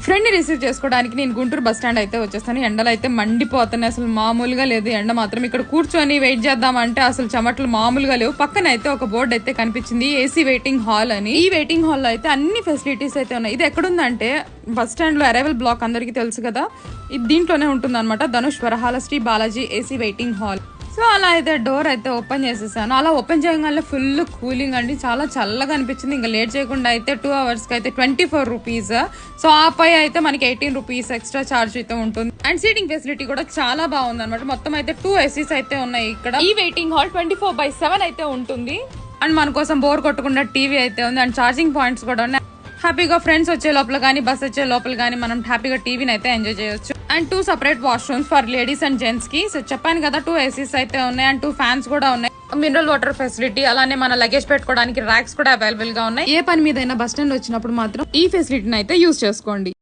Friend ని receive చేసుకోవడానికి నేను గుంటూరు బస్ స్టాండ్ అయితే వచ్చేస్తాను. ఎండలు అయితే మండిపోతున్నాయి, అసలు మామూలుగా లేదు ఎండ మాత్రం. ఇక్కడ కూర్చొని వెయిట్ చేద్దామంటే అసలు చెమటలు మామూలుగా లేవు. పక్కన అయితే ఒక బోర్డు అయితే కనిపించింది, ఏసీ వెయిటింగ్ హాల్ అని. ఈ వెయిటింగ్ హాల్ లో అయితే అన్ని ఫెసిలిటీస్ అయితే ఉన్నాయి. ఇది ఎక్కడుందంటే బస్ స్టాండ్ లో అరైవల్ బ్లాక్ అందరికి తెలుసు కదా, ఇది దీంట్లోనే ఉంటుంది అనమాట. Dhanush Varahala Sri Balaji AC waiting hall. So అలా అయితే డోర్ అయితే ఓపెన్ చేసేసాను. అలా ఓపెన్ చేయగానే ఫుల్ కూలింగ్ అండి, చాలా చల్లగా అనిపించింది. ఇంకా లేట్ చేయకుండా అయితే 2 hours కి అయితే 24 rupees. సో ఆపై అయితే మనకి 18 rupees ఎక్స్ట్రా చార్జ్ అయితే ఉంటుంది. అండ్ సీటింగ్ ఫెసిలిటీ కూడా చాలా బాగుంది అనమాట. మొత్తం అయితే 2 ACs అయితే ఉన్నాయి ఇక్కడ. ఈ వెయిటింగ్ హాల్ 24/7 అయితే ఉంటుంది. అండ్ మన కోసం బోర్ కొట్టకుండా టీవీ అయితే ఉంది. అండ్ ఛార్జింగ్ పాయింట్స్ కూడా ఉన్నాయి. హ్యాపీగా ఫ్రెండ్స్ వచ్చే లోపల కానీ బస్ వచ్చే లోపల కానీ మనం హ్యాపీగా టీవీని అయితే ఎంజాయ్ చేయొచ్చు. And 2 separate washrooms for ladies and gents కి. సో చెప్పాను కదా 2 ACs అయితే ఉన్నాయి అండ్ 2 fans కూడా ఉన్నాయి. మినరల్ వాటర్ ఫెసిలిటీ, అలానే మన లగేజ్ పెట్టుకోవడానికి ర్యాక్స్ కూడా అవైలబుల్ గా ఉన్నాయి. ఏ పని మీదైనా బస్ స్టాండ్ వచ్చినప్పుడు మాత్రం ఈ ఫెసిలిటీని అయితే యూజ్ చేసుకోండి.